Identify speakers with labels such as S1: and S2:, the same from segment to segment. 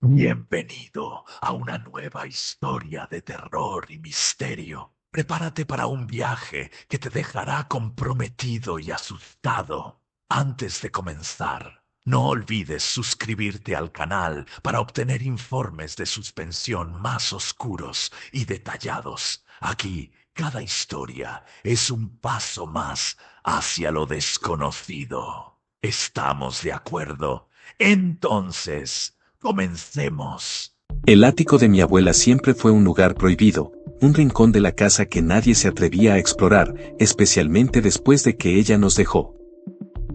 S1: Bienvenido a una nueva historia de terror y misterio. Prepárate para un viaje que te dejará comprometido y asustado. Antes de comenzar, no olvides suscribirte al canal para obtener informes de suspensión más oscuros y detallados. Aquí, cada historia es un paso más hacia lo desconocido. ¿Estamos de acuerdo? Entonces, comencemos.
S2: El ático de mi abuela siempre fue un lugar prohibido, un rincón de la casa que nadie se atrevía a explorar, especialmente después de que ella nos dejó.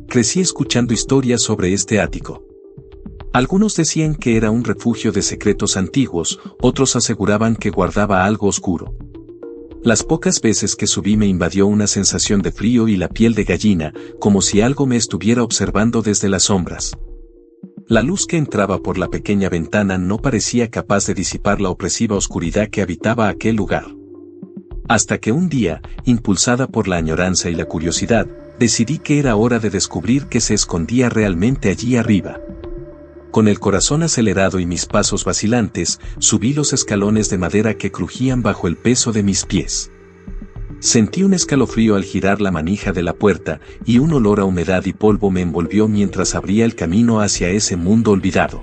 S2: Crecí escuchando historias sobre este ático. Algunos decían que era un refugio de secretos antiguos, otros aseguraban que guardaba algo oscuro. Las pocas veces que subí me invadió una sensación de frío y la piel de gallina, como si algo me estuviera observando desde las sombras. La luz que entraba por la pequeña ventana no parecía capaz de disipar la opresiva oscuridad que habitaba aquel lugar. Hasta que un día, impulsada por la añoranza y la curiosidad, decidí que era hora de descubrir qué se escondía realmente allí arriba. Con el corazón acelerado y mis pasos vacilantes, subí los escalones de madera que crujían bajo el peso de mis pies. Sentí un escalofrío al girar la manija de la puerta, y un olor a humedad y polvo me envolvió mientras abría el camino hacia ese mundo olvidado.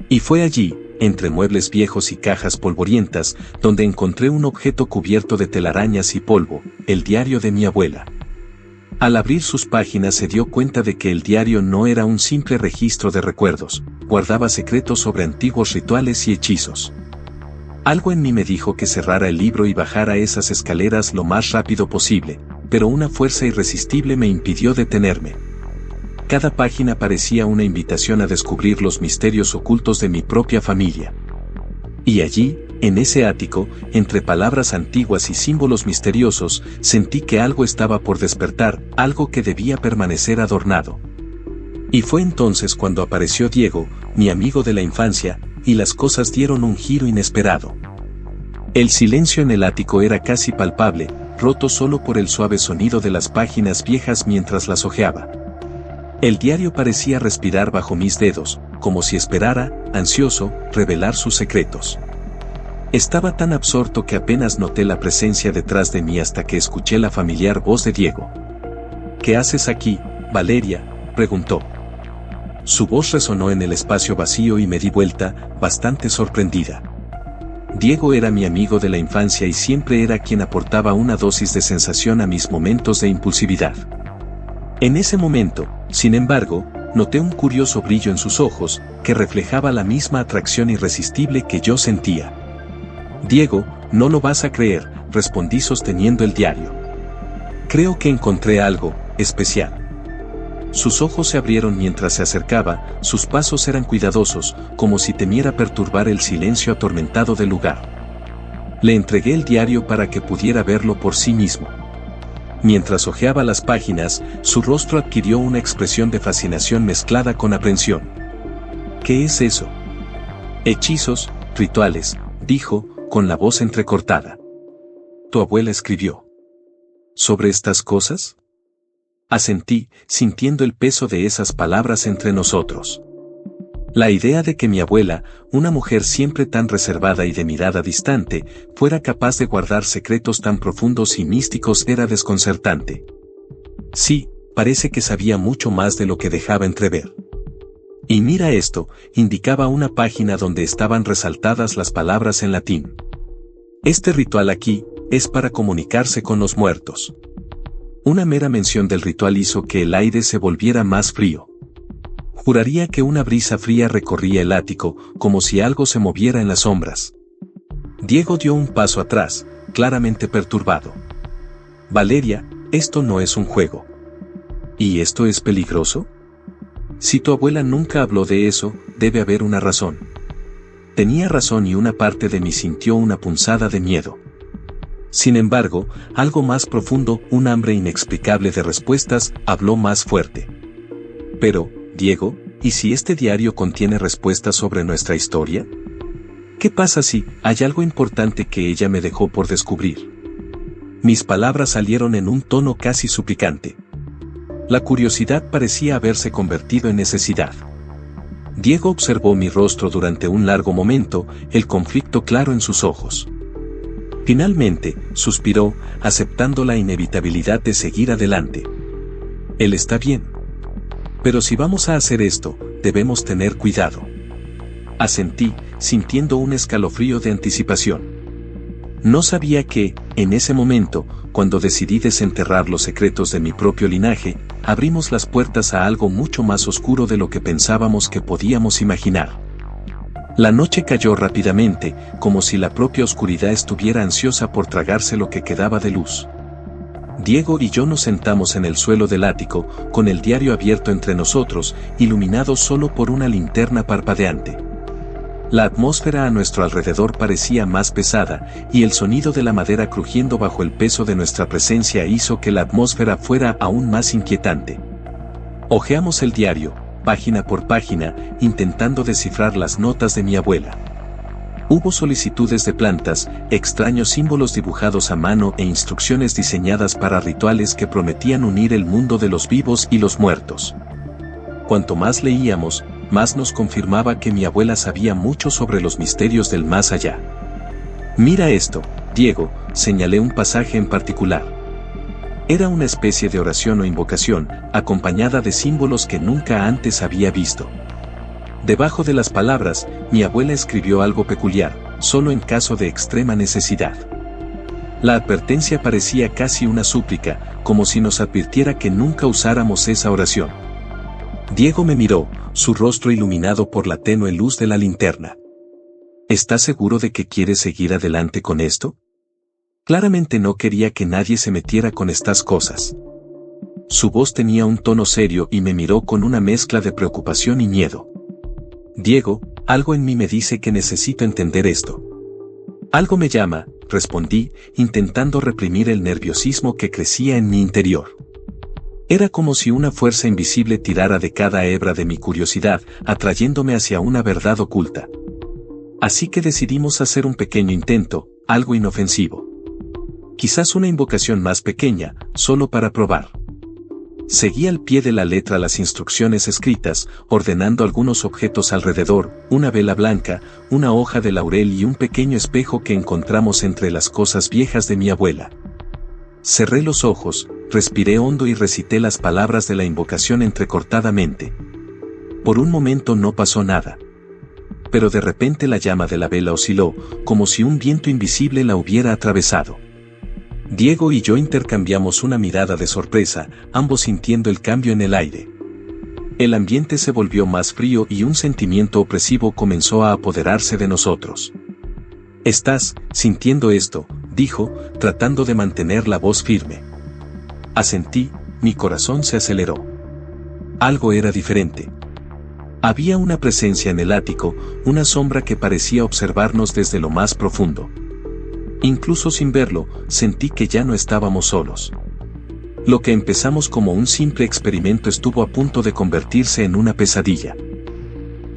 S2: Y fue allí, entre muebles viejos y cajas polvorientas, donde encontré un objeto cubierto de telarañas y polvo, el diario de mi abuela. Al abrir sus páginas se dio cuenta de que el diario no era un simple registro de recuerdos, guardaba secretos sobre antiguos rituales y hechizos. Algo en mí me dijo que cerrara el libro y bajara esas escaleras lo más rápido posible, pero una fuerza irresistible me impidió detenerme. Cada página parecía una invitación a descubrir los misterios ocultos de mi propia familia. Y allí, en ese ático, entre palabras antiguas y símbolos misteriosos, sentí que algo estaba por despertar, algo que debía permanecer adornado. Y fue entonces cuando apareció Diego, mi amigo de la infancia, y las cosas dieron un giro inesperado. El silencio en el ático era casi palpable, roto solo por el suave sonido de las páginas viejas mientras las hojeaba. El diario parecía respirar bajo mis dedos, como si esperara, ansioso, revelar sus secretos. Estaba tan absorto que apenas noté la presencia detrás de mí hasta que escuché la familiar voz de Diego. ¿Qué haces aquí, Valeria?, preguntó. Su voz resonó en el espacio vacío y me di vuelta, bastante sorprendida. Diego era mi amigo de la infancia y siempre era quien aportaba una dosis de sensación a mis momentos de impulsividad. En ese momento, sin embargo, noté un curioso brillo en sus ojos, que reflejaba la misma atracción irresistible que yo sentía. Diego, no lo vas a creer, respondí sosteniendo el diario. Creo que encontré algo especial. Sus ojos se abrieron mientras se acercaba, sus pasos eran cuidadosos, como si temiera perturbar el silencio atormentado del lugar. Le entregué el diario para que pudiera verlo por sí mismo. Mientras hojeaba las páginas, su rostro adquirió una expresión de fascinación mezclada con aprensión. ¿Qué es eso? Hechizos, rituales, dijo, con la voz entrecortada. ¿Tu abuela escribió sobre estas cosas? Asentí, sintiendo el peso de esas palabras entre nosotros. La idea de que mi abuela, una mujer siempre tan reservada y de mirada distante, fuera capaz de guardar secretos tan profundos y místicos era desconcertante. Sí, parece que sabía mucho más de lo que dejaba entrever. Y mira esto, indicaba una página donde estaban resaltadas las palabras en latín. Este ritual aquí, es para comunicarse con los muertos. Una mera mención del ritual hizo que el aire se volviera más frío. Juraría que una brisa fría recorría el ático, como si algo se moviera en las sombras. Diego dio un paso atrás, claramente perturbado. Valeria, esto no es un juego. ¿Y esto es peligroso? Si tu abuela nunca habló de eso, debe haber una razón. Tenía razón y una parte de mí sintió una punzada de miedo. Sin embargo, algo más profundo, un hambre inexplicable de respuestas, habló más fuerte. Pero, Diego, ¿y si este diario contiene respuestas sobre nuestra historia? ¿Qué pasa si hay algo importante que ella me dejó por descubrir? Mis palabras salieron en un tono casi suplicante. La curiosidad parecía haberse convertido en necesidad. Diego observó mi rostro durante un largo momento, el conflicto claro en sus ojos. Finalmente, suspiró, aceptando la inevitabilidad de seguir adelante. Él está bien. Pero si vamos a hacer esto, debemos tener cuidado. Asentí, sintiendo un escalofrío de anticipación. No sabía que, en ese momento, cuando decidí desenterrar los secretos de mi propio linaje, abrimos las puertas a algo mucho más oscuro de lo que pensábamos que podíamos imaginar. La noche cayó rápidamente, como si la propia oscuridad estuviera ansiosa por tragarse lo que quedaba de luz. Diego y yo nos sentamos en el suelo del ático, con el diario abierto entre nosotros, iluminado solo por una linterna parpadeante. La atmósfera a nuestro alrededor parecía más pesada, y el sonido de la madera crujiendo bajo el peso de nuestra presencia hizo que la atmósfera fuera aún más inquietante. Hojeamos el diario, página por página, intentando descifrar las notas de mi abuela. Hubo solicitudes de plantas, extraños símbolos dibujados a mano e instrucciones diseñadas para rituales que prometían unir el mundo de los vivos y los muertos. Cuanto más leíamos, más nos confirmaba que mi abuela sabía mucho sobre los misterios del más allá. Mira esto, Diego, señalé un pasaje en particular. Era una especie de oración o invocación, acompañada de símbolos que nunca antes había visto. Debajo de las palabras, mi abuela escribió algo peculiar, solo en caso de extrema necesidad. La advertencia parecía casi una súplica, como si nos advirtiera que nunca usáramos esa oración. Diego me miró, su rostro iluminado por la tenue luz de la linterna. ¿Estás seguro de que quieres seguir adelante con esto? Claramente no quería que nadie se metiera con estas cosas. Su voz tenía un tono serio y me miró con una mezcla de preocupación y miedo. Diego, algo en mí me dice que necesito entender esto. Algo me llama, respondí, intentando reprimir el nerviosismo que crecía en mi interior. Era como si una fuerza invisible tirara de cada hebra de mi curiosidad, atrayéndome hacia una verdad oculta. Así que decidimos hacer un pequeño intento, algo inofensivo. Quizás una invocación más pequeña, solo para probar. Seguí al pie de la letra las instrucciones escritas, ordenando algunos objetos alrededor, una vela blanca, una hoja de laurel y un pequeño espejo que encontramos entre las cosas viejas de mi abuela. Cerré los ojos, respiré hondo y recité las palabras de la invocación entrecortadamente. Por un momento no pasó nada. Pero de repente la llama de la vela osciló, como si un viento invisible la hubiera atravesado. Diego y yo intercambiamos una mirada de sorpresa, ambos sintiendo el cambio en el aire. El ambiente se volvió más frío y un sentimiento opresivo comenzó a apoderarse de nosotros. «¿Estás sintiendo esto?», dijo, tratando de mantener la voz firme. Asentí, mi corazón se aceleró. Algo era diferente. Había una presencia en el ático, una sombra que parecía observarnos desde lo más profundo. Incluso sin verlo, sentí que ya no estábamos solos. Lo que empezamos como un simple experimento estuvo a punto de convertirse en una pesadilla.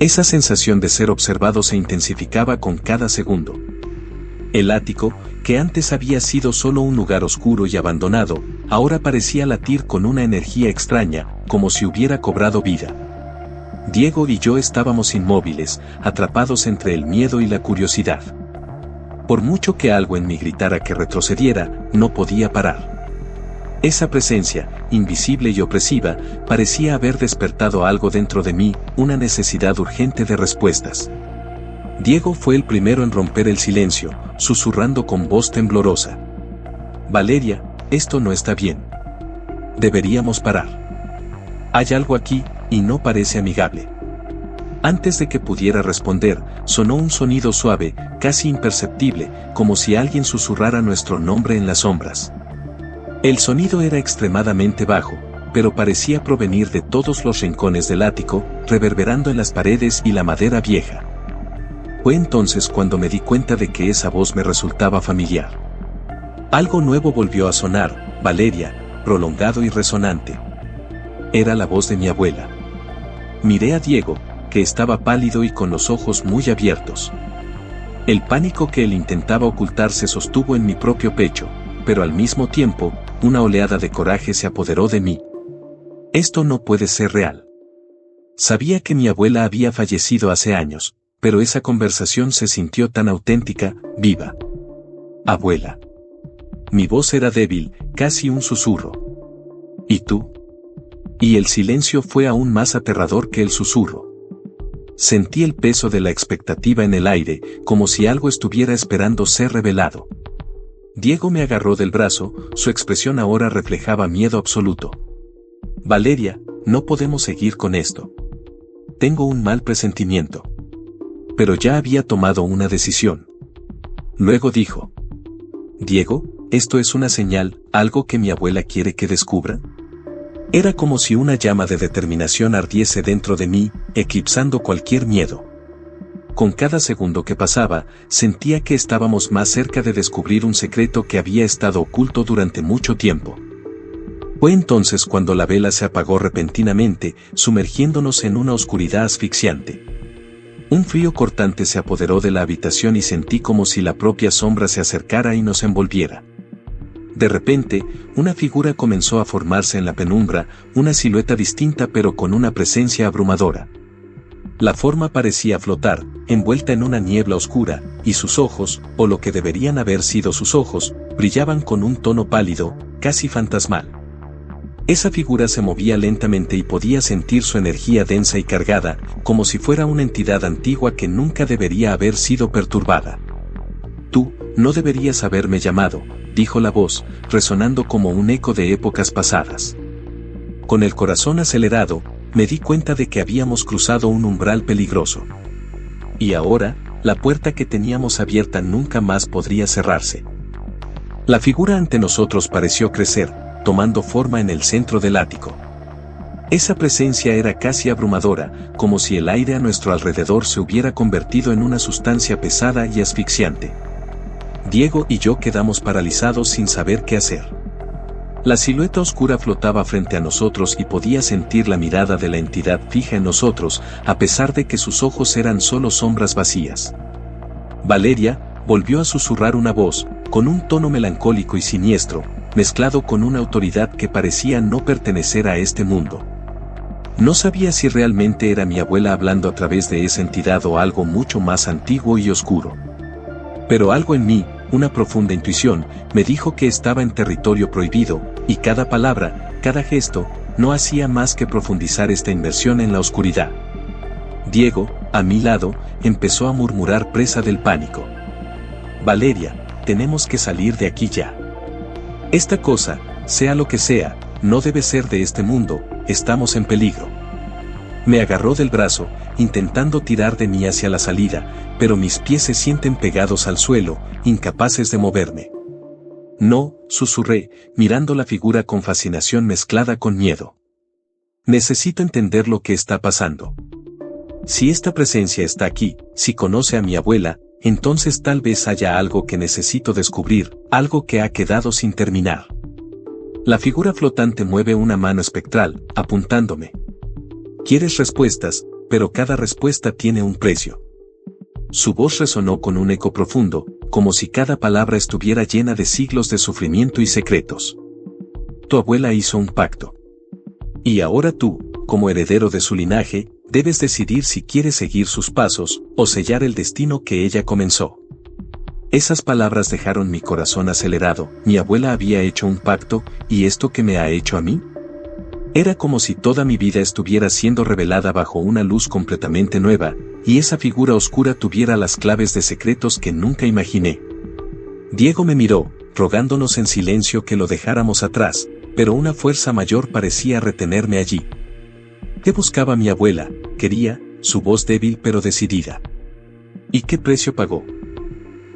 S2: Esa sensación de ser observado se intensificaba con cada segundo. El ático, que antes había sido solo un lugar oscuro y abandonado, ahora parecía latir con una energía extraña, como si hubiera cobrado vida. Diego y yo estábamos inmóviles, atrapados entre el miedo y la curiosidad. Por mucho que algo en mí gritara que retrocediera, no podía parar. Esa presencia, invisible y opresiva, parecía haber despertado algo dentro de mí, una necesidad urgente de respuestas. Diego fue el primero en romper el silencio, susurrando con voz temblorosa. «Valeria, esto no está bien. Deberíamos parar. Hay algo aquí, y no parece amigable». Antes de que pudiera responder, sonó un sonido suave, casi imperceptible, como si alguien susurrara nuestro nombre en las sombras. El sonido era extremadamente bajo, pero parecía provenir de todos los rincones del ático, reverberando en las paredes y la madera vieja. Fue entonces cuando me di cuenta de que esa voz me resultaba familiar. Algo nuevo volvió a sonar, Valeria, prolongado y resonante. Era la voz de mi abuela. Miré a Diego, que estaba pálido y con los ojos muy abiertos. El pánico que él intentaba ocultar se sostuvo en mi propio pecho, pero al mismo tiempo, una oleada de coraje se apoderó de mí. Esto no puede ser real. Sabía que mi abuela había fallecido hace años, pero esa conversación se sintió tan auténtica, viva. Abuela. Mi voz era débil, casi un susurro. ¿Y tú? Y el silencio fue aún más aterrador que el susurro. Sentí el peso de la expectativa en el aire, como si algo estuviera esperando ser revelado. Diego me agarró del brazo, su expresión ahora reflejaba miedo absoluto. Valeria, no podemos seguir con esto. Tengo un mal presentimiento. Pero ya había tomado una decisión. Luego dijo: Diego, esto es una señal, algo que mi abuela quiere que descubra. Era como si una llama de determinación ardiese dentro de mí, eclipsando cualquier miedo. Con cada segundo que pasaba, sentía que estábamos más cerca de descubrir un secreto que había estado oculto durante mucho tiempo. Fue entonces cuando la vela se apagó repentinamente, sumergiéndonos en una oscuridad asfixiante. Un frío cortante se apoderó de la habitación y sentí como si la propia sombra se acercara y nos envolviera. De repente, una figura comenzó a formarse en la penumbra, una silueta distinta pero con una presencia abrumadora. La forma parecía flotar, envuelta en una niebla oscura, y sus ojos, o lo que deberían haber sido sus ojos, brillaban con un tono pálido, casi fantasmal. Esa figura se movía lentamente y podía sentir su energía densa y cargada, como si fuera una entidad antigua que nunca debería haber sido perturbada. Tú, no deberías haberme llamado, dijo la voz, resonando como un eco de épocas pasadas. Con el corazón acelerado, me di cuenta de que habíamos cruzado un umbral peligroso. Y ahora, la puerta que teníamos abierta nunca más podría cerrarse. La figura ante nosotros pareció crecer, tomando forma en el centro del ático. Esa presencia era casi abrumadora, como si el aire a nuestro alrededor se hubiera convertido en una sustancia pesada y asfixiante. Diego y yo quedamos paralizados sin saber qué hacer. La silueta oscura flotaba frente a nosotros y podía sentir la mirada de la entidad fija en nosotros, a pesar de que sus ojos eran solo sombras vacías. Valeria, volvió a susurrar una voz, con un tono melancólico y siniestro, mezclado con una autoridad que parecía no pertenecer a este mundo. No sabía si realmente era mi abuela hablando a través de esa entidad o algo mucho más antiguo y oscuro. Pero algo en mí, una profunda intuición, me dijo que estaba en territorio prohibido, y cada palabra, cada gesto, no hacía más que profundizar esta inmersión en la oscuridad. Diego, a mi lado, empezó a murmurar presa del pánico. Valeria, tenemos que salir de aquí ya. Esta cosa, sea lo que sea, no debe ser de este mundo, estamos en peligro. Me agarró del brazo, intentando tirar de mí hacia la salida, pero mis pies se sienten pegados al suelo, incapaces de moverme. No, susurré, mirando la figura con fascinación mezclada con miedo. Necesito entender lo que está pasando. Si esta presencia está aquí, si conoce a mi abuela, entonces tal vez haya algo que necesito descubrir, algo que ha quedado sin terminar. La figura flotante mueve una mano espectral, apuntándome. Quieres respuestas, pero cada respuesta tiene un precio. Su voz resonó con un eco profundo, como si cada palabra estuviera llena de siglos de sufrimiento y secretos. Tu abuela hizo un pacto. Y ahora tú, como heredero de su linaje, debes decidir si quieres seguir sus pasos, o sellar el destino que ella comenzó. Esas palabras dejaron mi corazón acelerado. Mi abuela había hecho un pacto, ¿y esto qué me ha hecho a mí? Era como si toda mi vida estuviera siendo revelada bajo una luz completamente nueva, y esa figura oscura tuviera las claves de secretos que nunca imaginé. Diego me miró, rogándonos en silencio que lo dejáramos atrás, pero una fuerza mayor parecía retenerme allí. ¿Qué buscaba mi abuela? Quería, su voz débil pero decidida. ¿Y qué precio pagó?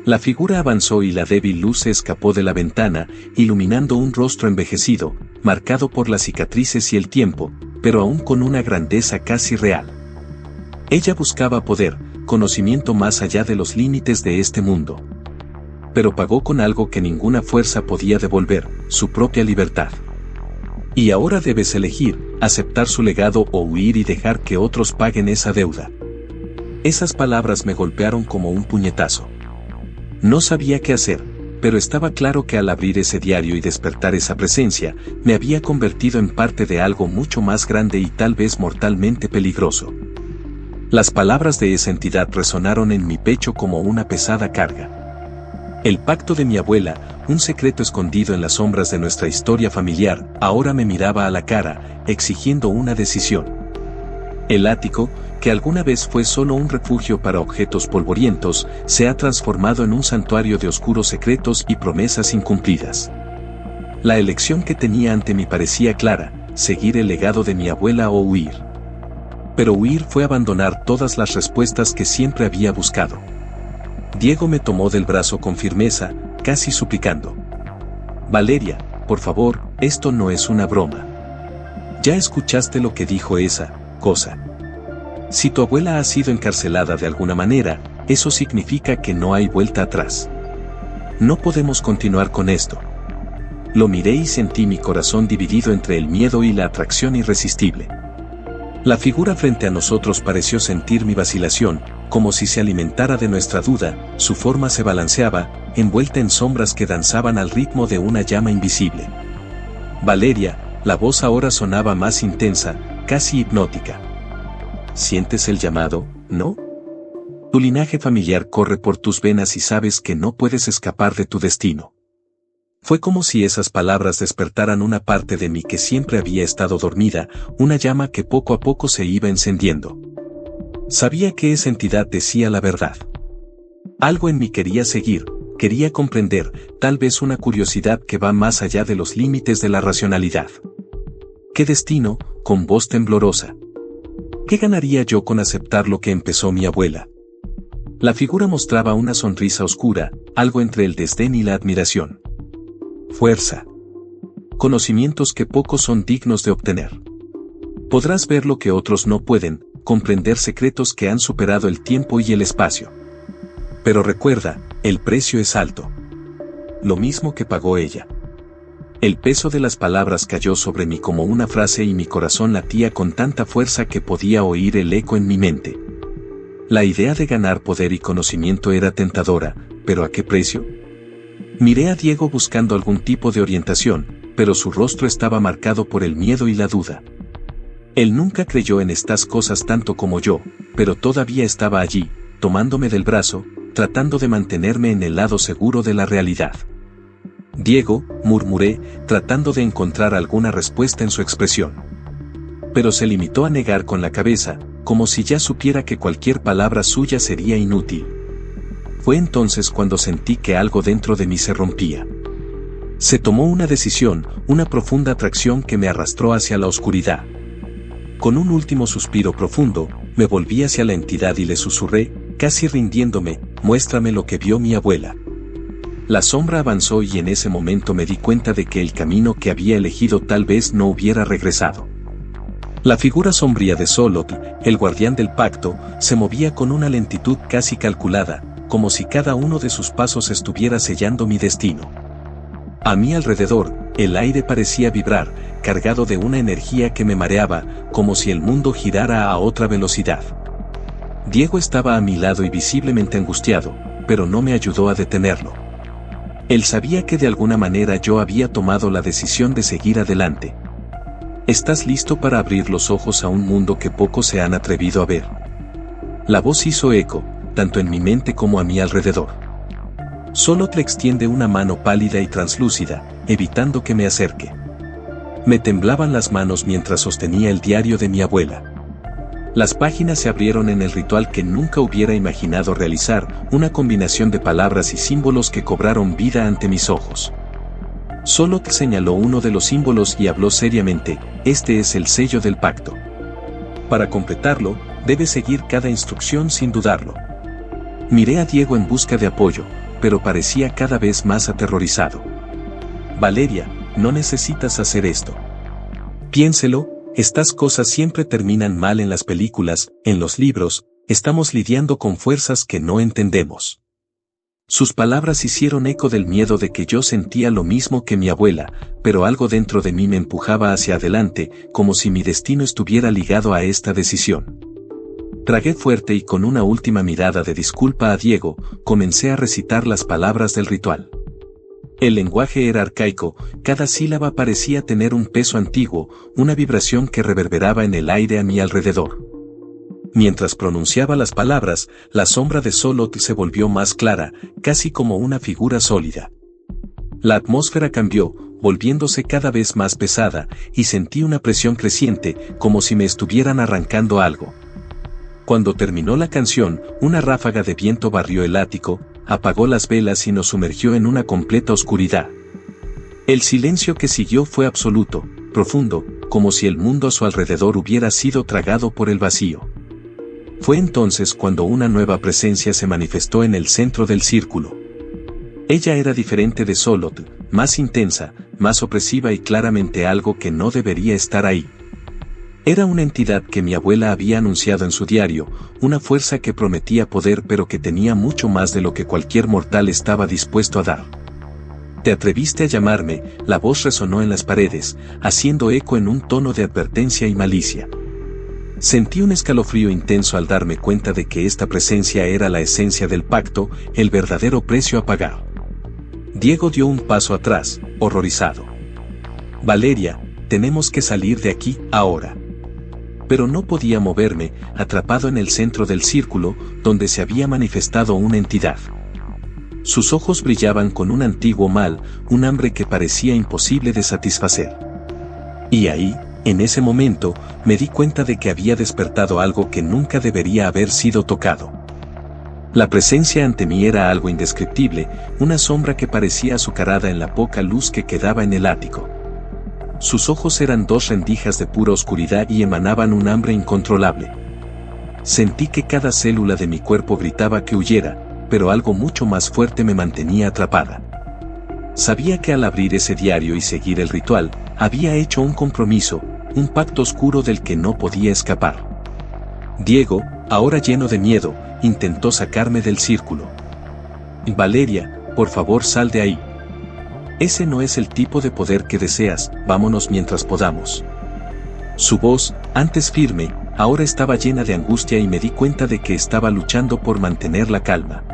S2: La figura avanzó y la débil luz se escapó de la ventana, iluminando un rostro envejecido, marcado por las cicatrices y el tiempo, pero aún con una grandeza casi real. Ella buscaba poder, conocimiento más allá de los límites de este mundo. Pero pagó con algo que ninguna fuerza podía devolver, su propia libertad. Y ahora debes elegir, aceptar su legado o huir y dejar que otros paguen esa deuda. Esas palabras me golpearon como un puñetazo. No sabía qué hacer, pero estaba claro que al abrir ese diario y despertar esa presencia, me había convertido en parte de algo mucho más grande y tal vez mortalmente peligroso. Las palabras de esa entidad resonaron en mi pecho como una pesada carga. El pacto de mi abuela, un secreto escondido en las sombras de nuestra historia familiar, ahora me miraba a la cara, exigiendo una decisión. El ático, que alguna vez fue solo un refugio para objetos polvorientos, se ha transformado en un santuario de oscuros secretos y promesas incumplidas. La elección que tenía ante mí parecía clara: seguir el legado de mi abuela o huir. Pero huir fue abandonar todas las respuestas que siempre había buscado. Diego me tomó del brazo con firmeza, casi suplicando. Valeria, por favor, esto no es una broma. Ya escuchaste lo que dijo esa cosa. Si tu abuela ha sido encarcelada de alguna manera, eso significa que no hay vuelta atrás. No podemos continuar con esto. Lo miré y sentí mi corazón dividido entre el miedo y la atracción irresistible. La figura frente a nosotros pareció sentir mi vacilación, como si se alimentara de nuestra duda. Su forma se balanceaba, envuelta en sombras que danzaban al ritmo de una llama invisible. Valeria, la voz ahora sonaba más intensa, casi hipnótica. ¿Sientes el llamado, no? Tu linaje familiar corre por tus venas y sabes que no puedes escapar de tu destino. Fue como si esas palabras despertaran una parte de mí que siempre había estado dormida, una llama que poco a poco se iba encendiendo. Sabía que esa entidad decía la verdad. Algo en mí quería seguir, quería comprender, tal vez una curiosidad que va más allá de los límites de la racionalidad. ¿Qué destino? Con voz temblorosa. ¿Qué ganaría yo con aceptar lo que empezó mi abuela? La figura mostraba una sonrisa oscura, algo entre el desdén y la admiración. Fuerza. Conocimientos que pocos son dignos de obtener. Podrás ver lo que otros no pueden, comprender secretos que han superado el tiempo y el espacio. Pero recuerda, el precio es alto. Lo mismo que pagó ella. El peso de las palabras cayó sobre mí como una frase y mi corazón latía con tanta fuerza que podía oír el eco en mi mente. La idea de ganar poder y conocimiento era tentadora, pero ¿a qué precio? Miré a Diego buscando algún tipo de orientación, pero su rostro estaba marcado por el miedo y la duda. Él nunca creyó en estas cosas tanto como yo, pero todavía estaba allí, tomándome del brazo, tratando de mantenerme en el lado seguro de la realidad. Diego, murmuré, tratando de encontrar alguna respuesta en su expresión. Pero se limitó a negar con la cabeza, como si ya supiera que cualquier palabra suya sería inútil. Fue entonces cuando sentí que algo dentro de mí se rompía. Se tomó una decisión, una profunda atracción que me arrastró hacia la oscuridad. Con un último suspiro profundo, me volví hacia la entidad y le susurré, casi rindiéndome: muéstrame lo que vio mi abuela. La sombra avanzó y en ese momento me di cuenta de que el camino que había elegido tal vez no hubiera regresado. La figura sombría de Xolotl, el guardián del pacto, se movía con una lentitud casi calculada, como si cada uno de sus pasos estuviera sellando mi destino. A mi alrededor, el aire parecía vibrar, cargado de una energía que me mareaba, como si el mundo girara a otra velocidad. Diego estaba a mi lado y visiblemente angustiado, pero no me ayudó a detenerlo. Él sabía que de alguna manera yo había tomado la decisión de seguir adelante. ¿Estás listo para abrir los ojos a un mundo que pocos se han atrevido a ver? La voz hizo eco, tanto en mi mente como a mi alrededor. Xolotl extiende una mano pálida y translúcida, evitando que me acerque. Me temblaban las manos mientras sostenía el diario de mi abuela. Las páginas se abrieron en el ritual que nunca hubiera imaginado realizar, una combinación de palabras y símbolos que cobraron vida ante mis ojos. Xolotl señaló uno de los símbolos y habló seriamente: este es el sello del pacto. Para completarlo, debes seguir cada instrucción sin dudarlo. Miré a Diego en busca de apoyo, pero parecía cada vez más aterrorizado. Valeria, no necesitas hacer esto. Piénselo, estas cosas siempre terminan mal en las películas, en los libros, estamos lidiando con fuerzas que no entendemos. Sus palabras hicieron eco del miedo de que yo sentía lo mismo que mi abuela, pero algo dentro de mí me empujaba hacia adelante, como si mi destino estuviera ligado a esta decisión. Tragué fuerte y con una última mirada de disculpa a Diego, comencé a recitar las palabras del ritual. El lenguaje era arcaico, cada sílaba parecía tener un peso antiguo, una vibración que reverberaba en el aire a mi alrededor. Mientras pronunciaba las palabras, la sombra de Solot se volvió más clara, casi como una figura sólida. La atmósfera cambió, volviéndose cada vez más pesada, y sentí una presión creciente, como si me estuvieran arrancando algo. Cuando terminó la canción, una ráfaga de viento barrió el ático, apagó las velas y nos sumergió en una completa oscuridad. El silencio que siguió fue absoluto, profundo, como si el mundo a su alrededor hubiera sido tragado por el vacío. Fue entonces cuando una nueva presencia se manifestó en el centro del círculo. Ella era diferente de Solot, más intensa, más opresiva y claramente algo que no debería estar ahí. Era una entidad que mi abuela había anunciado en su diario, una fuerza que prometía poder pero que tenía mucho más de lo que cualquier mortal estaba dispuesto a dar. «Te atreviste a llamarme», la voz resonó en las paredes, haciendo eco en un tono de advertencia y malicia. Sentí un escalofrío intenso al darme cuenta de que esta presencia era la esencia del pacto, el verdadero precio a pagar. Diego dio un paso atrás, horrorizado. «Valeria, tenemos que salir de aquí, ahora». Pero no podía moverme, atrapado en el centro del círculo, donde se había manifestado una entidad. Sus ojos brillaban con un antiguo mal, un hambre que parecía imposible de satisfacer. Y ahí, en ese momento, me di cuenta de que había despertado algo que nunca debería haber sido tocado. La presencia ante mí era algo indescriptible, una sombra que parecía azucarada en la poca luz que quedaba en el ático. Sus ojos eran dos rendijas de pura oscuridad y emanaban un hambre incontrolable. Sentí que cada célula de mi cuerpo gritaba que huyera, pero algo mucho más fuerte me mantenía atrapada. Sabía que al abrir ese diario y seguir el ritual, había hecho un compromiso, un pacto oscuro del que no podía escapar. Diego, ahora lleno de miedo, intentó sacarme del círculo. «Valeria, por favor sal de ahí. Ese no es el tipo de poder que deseas, vámonos mientras podamos». Su voz, antes firme, ahora estaba llena de angustia y me di cuenta de que estaba luchando por mantener la calma.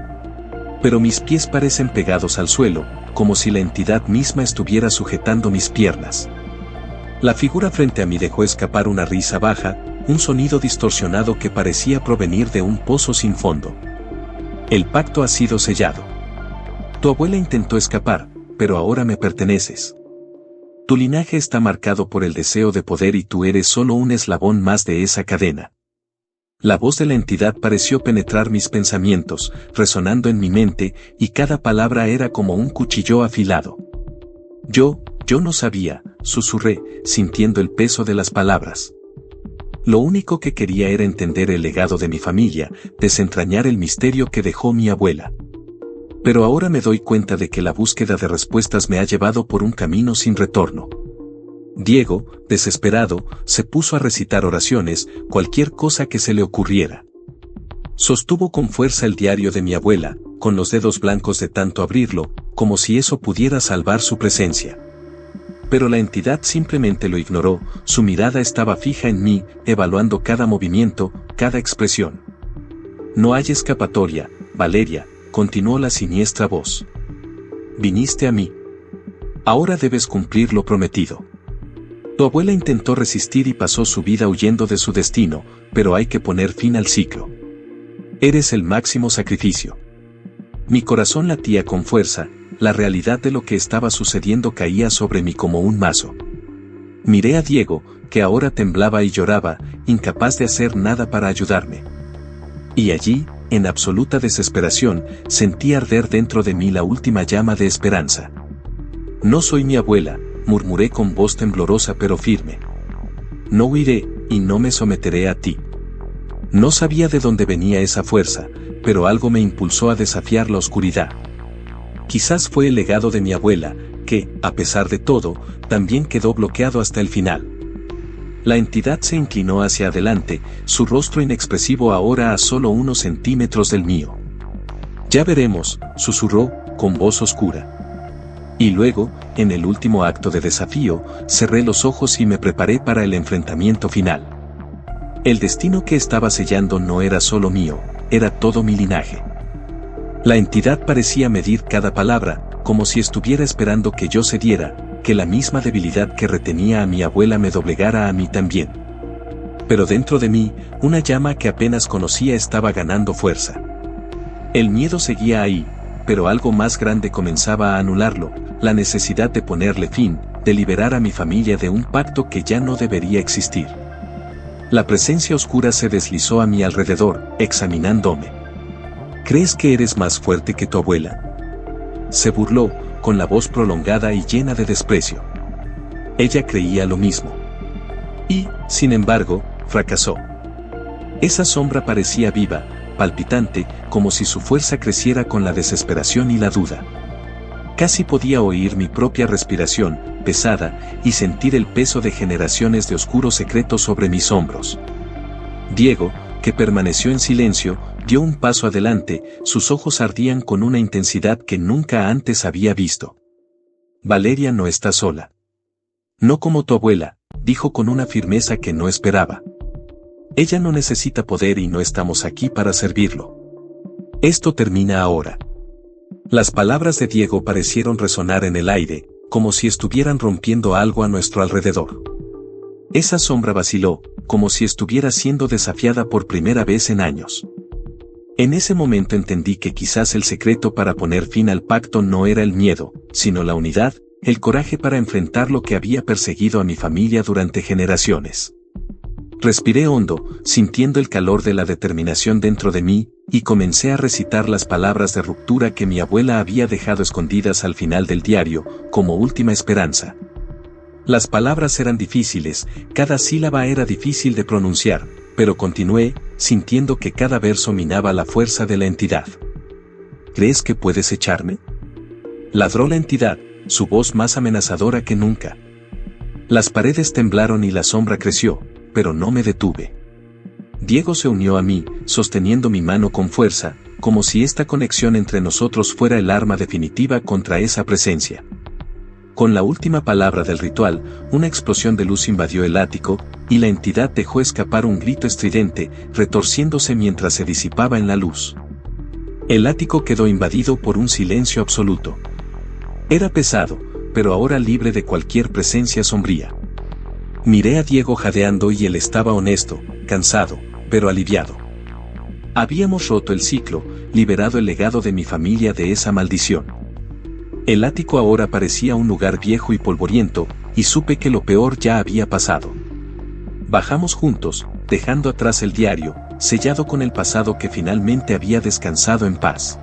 S2: Pero mis pies parecen pegados al suelo, como si la entidad misma estuviera sujetando mis piernas. La figura frente a mí dejó escapar una risa baja, un sonido distorsionado que parecía provenir de un pozo sin fondo. «El pacto ha sido sellado. Tu abuela intentó escapar, pero ahora me perteneces. Tu linaje está marcado por el deseo de poder y tú eres solo un eslabón más de esa cadena». La voz de la entidad pareció penetrar mis pensamientos, resonando en mi mente, y cada palabra era como un cuchillo afilado. Yo no sabía», susurré, sintiendo el peso de las palabras. Lo único que quería era entender el legado de mi familia, desentrañar el misterio que dejó mi abuela. Pero ahora me doy cuenta de que la búsqueda de respuestas me ha llevado por un camino sin retorno. Diego, desesperado, se puso a recitar oraciones, cualquier cosa que se le ocurriera. Sostuvo con fuerza el diario de mi abuela, con los dedos blancos de tanto abrirlo, como si eso pudiera salvar su presencia. Pero la entidad simplemente lo ignoró, su mirada estaba fija en mí, evaluando cada movimiento, cada expresión. «No hay escapatoria, Valeria», continuó la siniestra voz. «Viniste a mí. Ahora debes cumplir lo prometido. Tu abuela intentó resistir y pasó su vida huyendo de su destino, pero hay que poner fin al ciclo. Eres el máximo sacrificio». Mi corazón latía con fuerza, la realidad de lo que estaba sucediendo caía sobre mí como un mazo. Miré a Diego, que ahora temblaba y lloraba, incapaz de hacer nada para ayudarme. Y allí, en absoluta desesperación, sentí arder dentro de mí la última llama de esperanza. «No soy mi abuela», murmuré con voz temblorosa pero firme. «No huiré, y no me someteré a ti». No sabía de dónde venía esa fuerza, pero algo me impulsó a desafiar la oscuridad. Quizás fue el legado de mi abuela, que, a pesar de todo, también quedó bloqueado hasta el final. La entidad se inclinó hacia adelante, su rostro inexpresivo ahora a solo unos centímetros del mío. «Ya veremos», susurró, con voz oscura. Y luego, en el último acto de desafío, cerré los ojos y me preparé para el enfrentamiento final. El destino que estaba sellando no era solo mío, era todo mi linaje. La entidad parecía medir cada palabra, como si estuviera esperando que yo cediera, que la misma debilidad que retenía a mi abuela me doblegara a mí también. Pero dentro de mí, una llama que apenas conocía estaba ganando fuerza. El miedo seguía ahí, pero algo más grande comenzaba a anularlo, la necesidad de ponerle fin, de liberar a mi familia de un pacto que ya no debería existir. La presencia oscura se deslizó a mi alrededor, examinándome. ¿Crees que eres más fuerte que tu abuela?, se burló, con la voz prolongada y llena de desprecio. Ella creía lo mismo. Y, sin embargo, fracasó. Esa sombra parecía viva, palpitante, como si su fuerza creciera con la desesperación y la duda. Casi podía oír mi propia respiración, pesada, y sentir el peso de generaciones de oscuros secretos sobre mis hombros. Diego, que permaneció en silencio, dio un paso adelante, sus ojos ardían con una intensidad que nunca antes había visto. Valeria no está sola. No como tu abuela, dijo con una firmeza que no esperaba. Ella no necesita poder y no estamos aquí para servirlo. Esto termina ahora. Las palabras de Diego parecieron resonar en el aire, como si estuvieran rompiendo algo a nuestro alrededor. Esa sombra vaciló, como si estuviera siendo desafiada por primera vez en años. En ese momento entendí que quizás el secreto para poner fin al pacto no era el miedo, sino la unidad, el coraje para enfrentar lo que había perseguido a mi familia durante generaciones. Respiré hondo, sintiendo el calor de la determinación dentro de mí, y comencé a recitar las palabras de ruptura que mi abuela había dejado escondidas al final del diario, como última esperanza. Las palabras eran difíciles, cada sílaba era difícil de pronunciar, pero continué, sintiendo que cada verso minaba la fuerza de la entidad. ¿Crees que puedes echarme?, ladró la entidad, su voz más amenazadora que nunca. Las paredes temblaron y la sombra creció, pero no me detuve. Diego se unió a mí, sosteniendo mi mano con fuerza, como si esta conexión entre nosotros fuera el arma definitiva contra esa presencia. Con la última palabra del ritual, una explosión de luz invadió el ático, y la entidad dejó escapar un grito estridente, retorciéndose mientras se disipaba en la luz. El ático quedó invadido por un silencio absoluto. Era pesado, pero ahora libre de cualquier presencia sombría. Miré a Diego jadeando y él estaba honesto, cansado, pero aliviado. Habíamos roto el ciclo, liberado el legado de mi familia de esa maldición. El ático ahora parecía un lugar viejo y polvoriento, y supe que lo peor ya había pasado. Bajamos juntos, dejando atrás el diario, sellado con el pasado que finalmente había descansado en paz.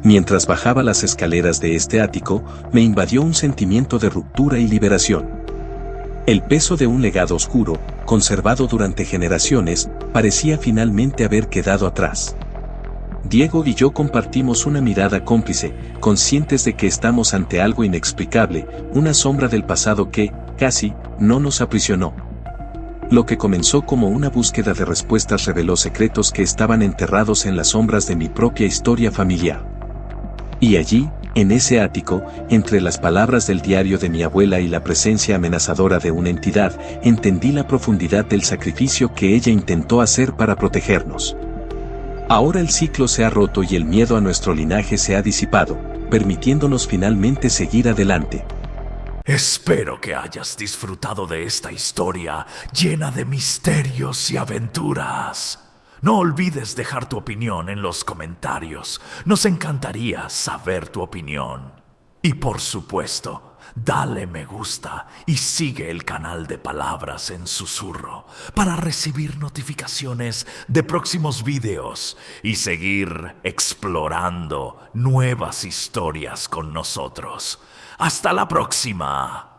S2: Mientras bajaba las escaleras de este ático, me invadió un sentimiento de ruptura y liberación. El peso de un legado oscuro, conservado durante generaciones, parecía finalmente haber quedado atrás. Diego y yo compartimos una mirada cómplice, conscientes de que estamos ante algo inexplicable, una sombra del pasado que, casi, no nos aprisionó. Lo que comenzó como una búsqueda de respuestas reveló secretos que estaban enterrados en las sombras de mi propia historia familiar. Y allí, en ese ático, entre las palabras del diario de mi abuela y la presencia amenazadora de una entidad, entendí la profundidad del sacrificio que ella intentó hacer para protegernos. Ahora el ciclo se ha roto y el miedo a nuestro linaje se ha disipado, permitiéndonos finalmente seguir adelante.
S1: Espero que hayas disfrutado de esta historia llena de misterios y aventuras. No olvides dejar tu opinión en los comentarios. Nos encantaría saber tu opinión. Y por supuesto, dale me gusta y sigue el canal de Palabras en Susurro para recibir notificaciones de próximos videos y seguir explorando nuevas historias con nosotros. ¡Hasta la próxima!